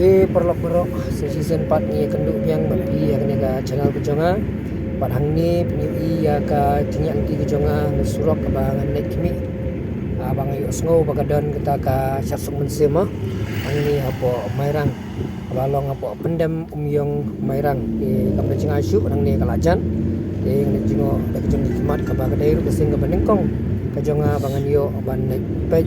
Perlok berok season 4 ni kenduk yang babi yang ni ka channel kejonga padang ni penyi ya ka tinyak nanti kejonga nusurok ka bangan nek kimi abang ayo sngo bagadan kita ka syasuk mensim ang ni apo mairang balong apo pendem umyong mairang ka jeng asu nang ni kalajan ni jingo dak jeng kimat ka bagadai ru kesing ka benengkong kejonga bangan yo ban nek pej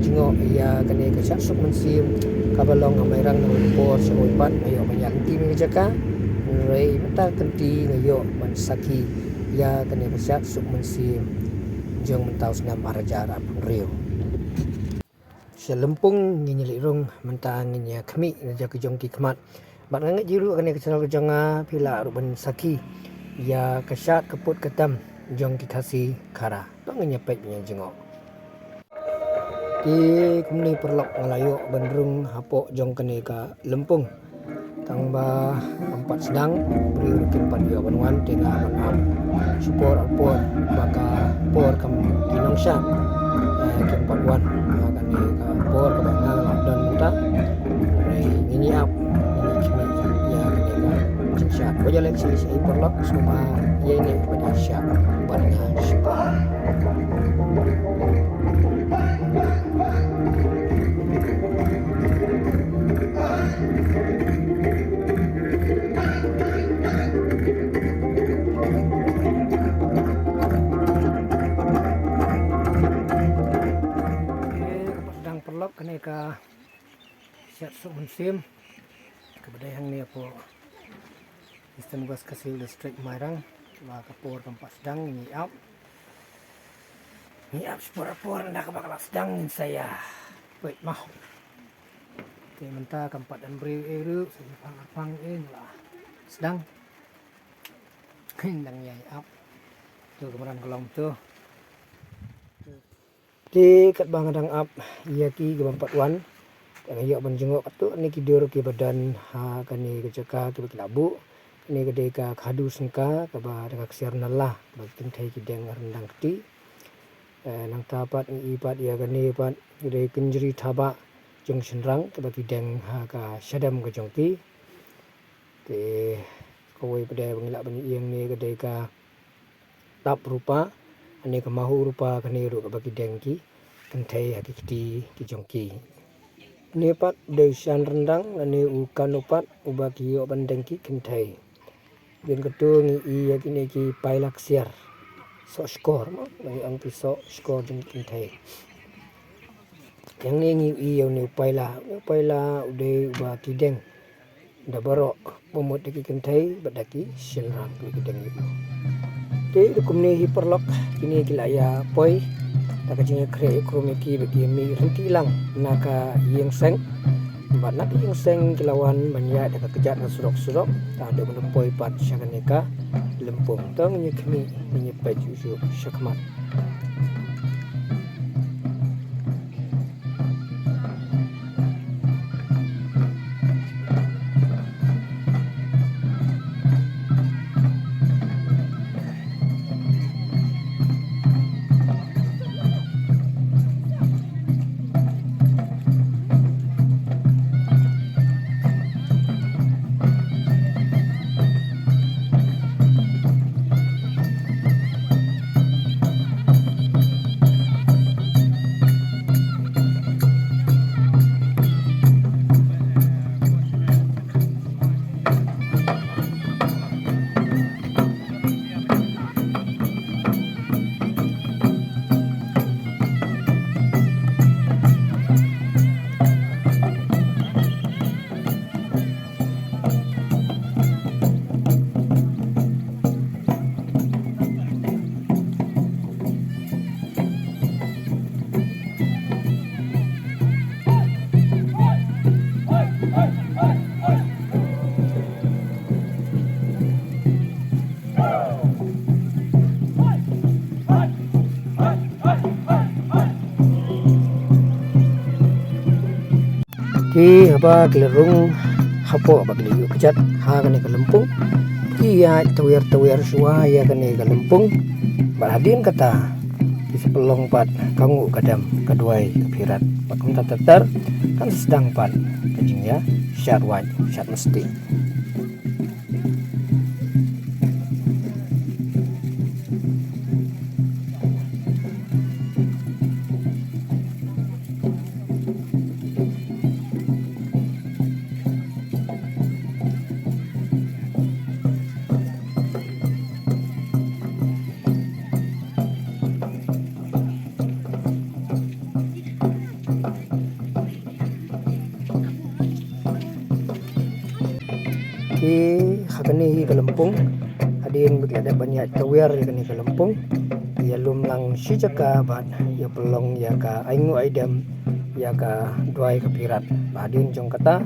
jingo ya kene ka syasuk mensim kabalong amairang nangpor sa uipan ayo manyanti mi jaka ray mata kenti ngayo mansaki ya kene besyak suk mensim jong mentau senam arajara rio selempung nginyeli rung mentang nginya kemi raja kejong ki kemat bat ngangat jiru kene kesenal kejonga pila ruben saki ya kesyak keput ketam jong ki kasi kara tong nyepek nya jengok di kumni perlok ngelayo bandrung hapok jong kene ka lempung tangba empat sedang beri rukin pan yo banwan tengah banam support apor baka por kam kinong syak ke empat wan kane ka por ka bangal dan muta ini ap ini kimi ya kene ka syak wajah leksi perlok semua ya ini pada syak pada support kene ka siap suk musim kebudayaan ni apa sistem gas kasil listrik Mairang wa kapur tempat sedang ni up sepura-pura ndak bakal sedang saya wait mah ke menta kampat dan beri eru sepang lah sedang kendang ya up tu kemudian kolong tu di kat bangadang up ia ki gempat wan yang ayok menjengok tu ni kidur ki badan ha kani kecaka tu ki labu ni gede ka khadu sengka ka ba dengan kesiar nalah ba tintai ki deng rendang keti nang tapat ni ipat ia kani pat gede kenjeri thaba jong senrang ka ba ki deng ha ka syadam ka jongki te koi pada bangila bani yang ni gede ka tap rupa ani ka mahu rupa kani ru ka bagi dengki kentai hakiki ki jongki ni pat desan rendang ani ukan upat ubaki yo bandengki kentai din ketu ni i yakini ki pailak siar so skor mo ngi ang piso skor jeng kentai yang ni i yo ni paila ude ubaki deng da barok pomot ki kentai badaki silrak ki deng te kumni hiperlok kini kilaya poi tak jeng kre kromiki bagi mi henti lang naka yang seng banak yang seng kilawan banya dak kejat na surok-surok tak ada menempoi pat syakaneka lempung tong ni kami menyepaj usu syakmat ki apa kelerung hapo apa keliu kejat ha kene kelempung iya tuwer suah ya kene kelempung baladin kata Sepelong pat kangu kadam kaduai kepirat pakum tatar kan sedang pat kajing ya syat white syat mesti. Hakani Kelempung hadin ada banyak tawir kani Kelempung ya lum lang sijaka bat ya pelong ya ka aingu aidam ya ka duai kepirat hadin jong kata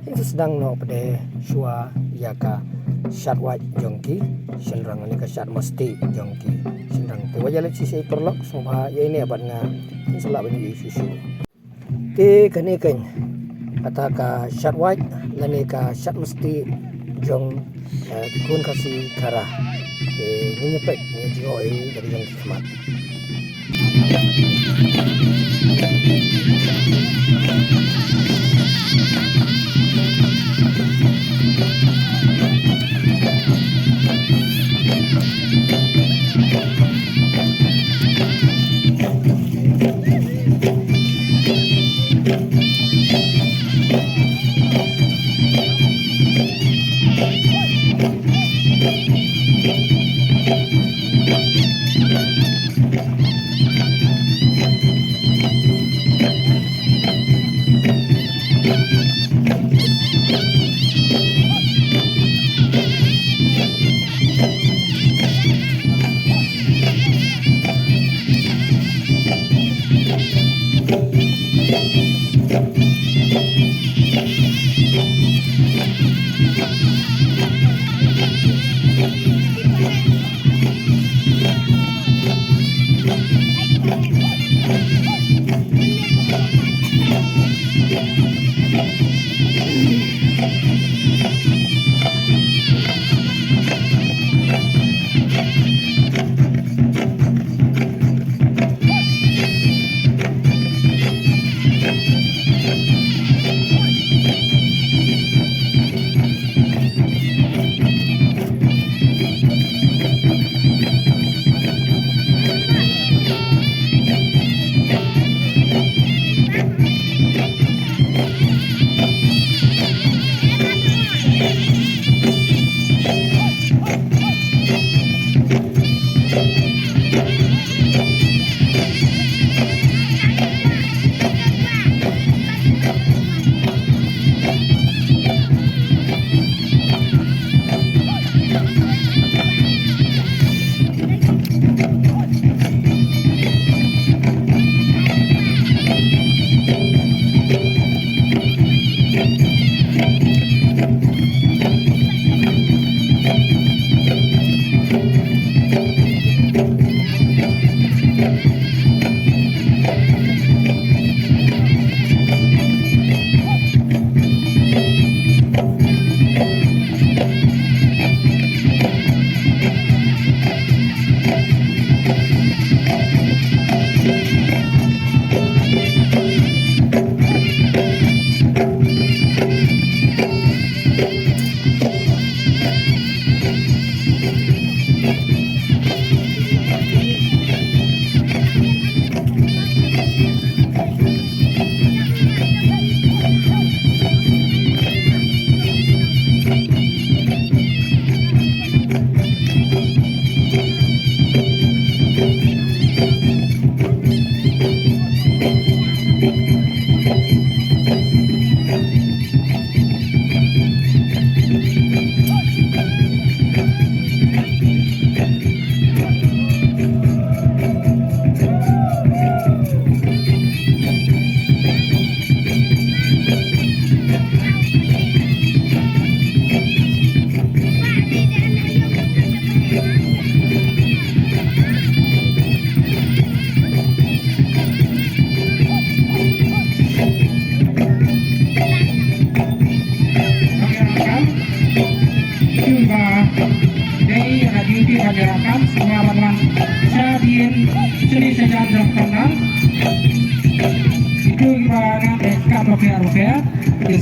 ini sedang no pede shua ya ka syat white jongki senrang ni ka syat mesti jongki senrang te wajale sisi perlok semua ya ini abad nga selak banyak isu ke kani kan kata ka syat white lani ka syat mesti jong kun kasih kara nyepek nyejoi dari yang khidmat.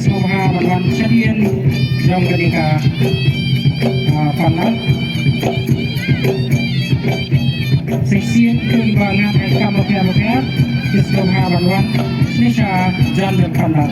Siswa Mahawan Syarian yang ketika panat seksian kembangan kamu Siswa Mahawan Nisha Jalan Panat.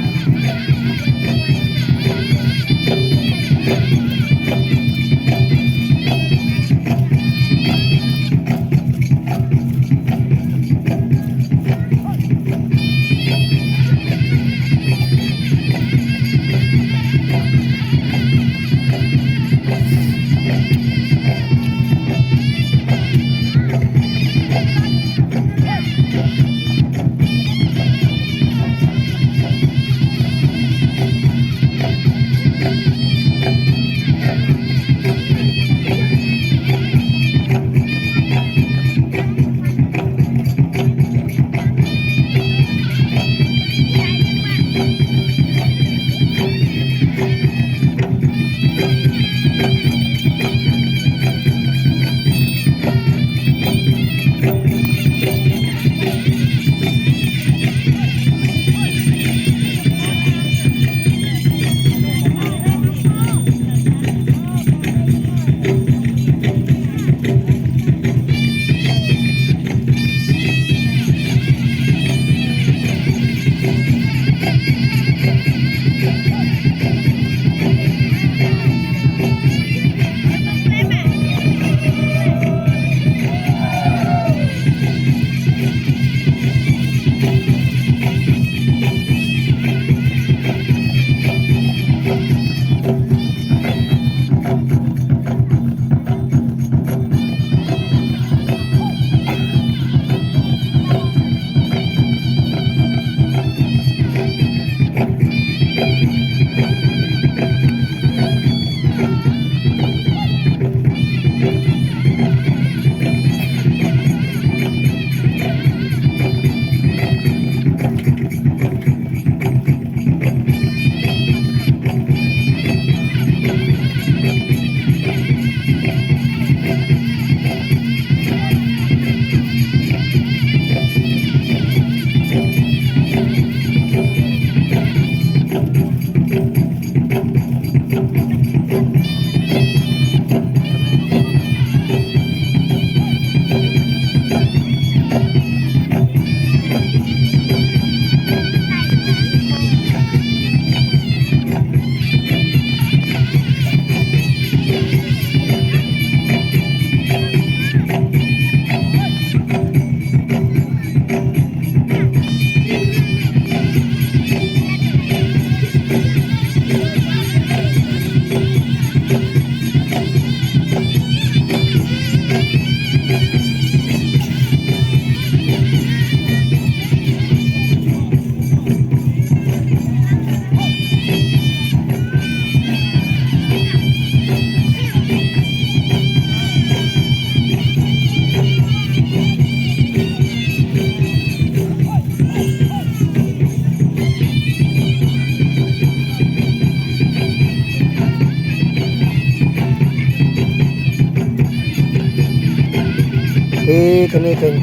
Kini kan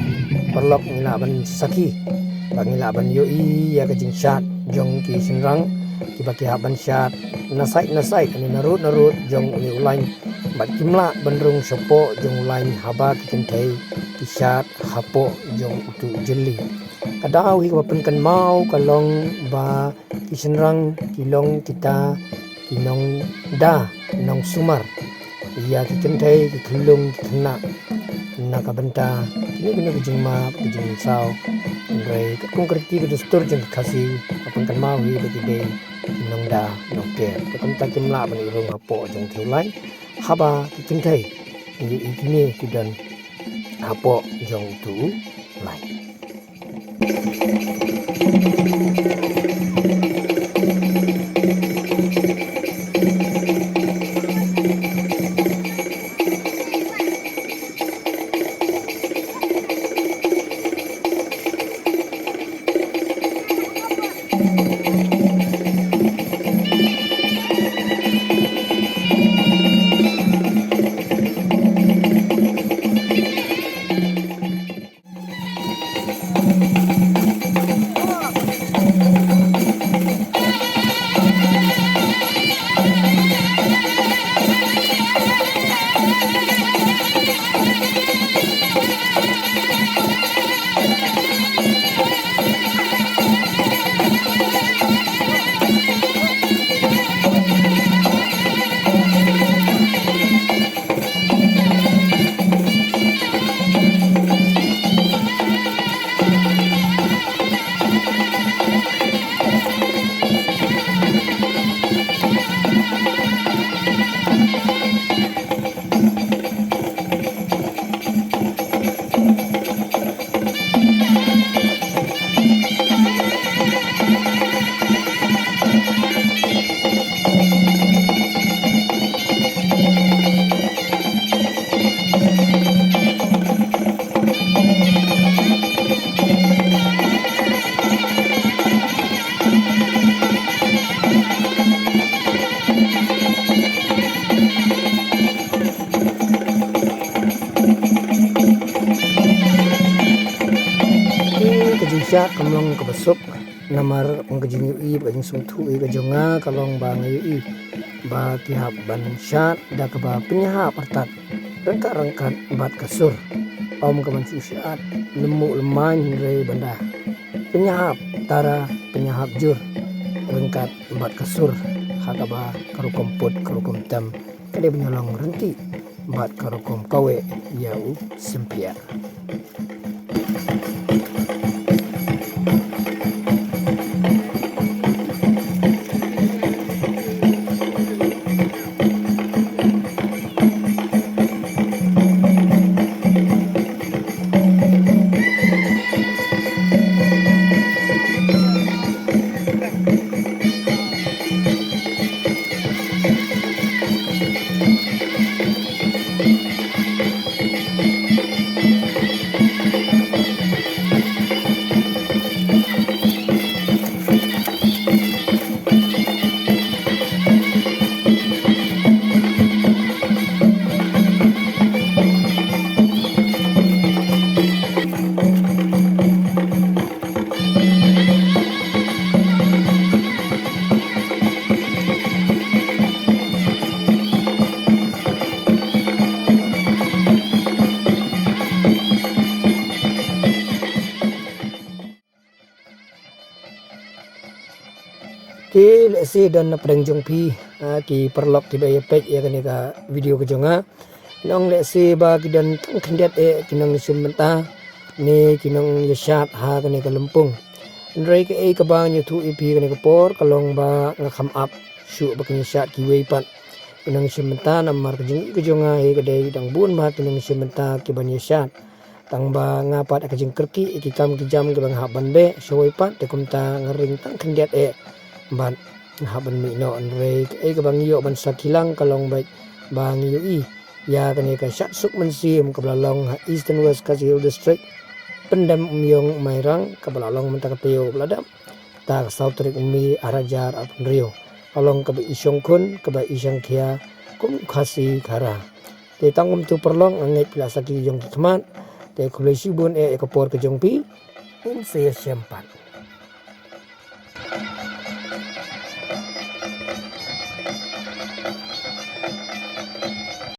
perlok ngilaban saki bang ngilaban yoi ya kajing syat jong ki sinrang ki baki haban syat nasai ini narut jong uli ulain bat kimla bandrung sopo jong ulain haba ki kentai ki syat hapo jong utu jeli kadau hi wapenkan mau kalong ba ki sinrang kilong kita kinong da nong sumar iya ki kentai ki kelung ki kena nakabenta ini kejeng ma kejeng sao ngrai kung kerti ke dustur jeng kasih apun kan mau hi bagi dei nong da noke tekam ta kimla bani rong apo jeng thulai haba kejeng thai ini ikini kidan apo jong tu lai. syat kamlong kabasuk namar pengkejing UI pengkejing sungtu I kejonga kalong bang UI ba tihap ban syat da keba penyahap artat rengkat bat kasur om keban syat nemu lemah re benda penyahap tara penyahap jur rengkat bat kasur hakaba karukom put karukom tam kade penyolong renti bat karukom kawe yau sempiar. Ki lesi dan pedang jongpi ki perlok ti bay pek ya kan ka video ke jonga nong lesi ba ki dan kendet kinong sumenta ni kinong yashat ha kan ka lempung ndrai ke ka ba nyu tu ipi kan ka por kalong ba ngakam up shu ba kan yashat ki wei pat kinong sumenta namar ke jonga ke dai dang bun ba kinong sumenta ki ban yashat tang ba ngapat ka jing kerki ki kam ki jam ke bang haban be shoi pat te kumta ngering tang kendet ban haban mi no andre ke bang yo ban sakilang kalong baik bang yo I ya kan ka syak suk mensim ke belalong Eastern West Kazil District pendam umyong mairang ke belalong mentaka teo beladam ta South Trik mi arajar apun rio kalong ke isyong kun ke isyang kia kum khasi khara te tangum tu perlong angai pila saki jong kemat te kulai sibun ke por ke jongpi in se sempat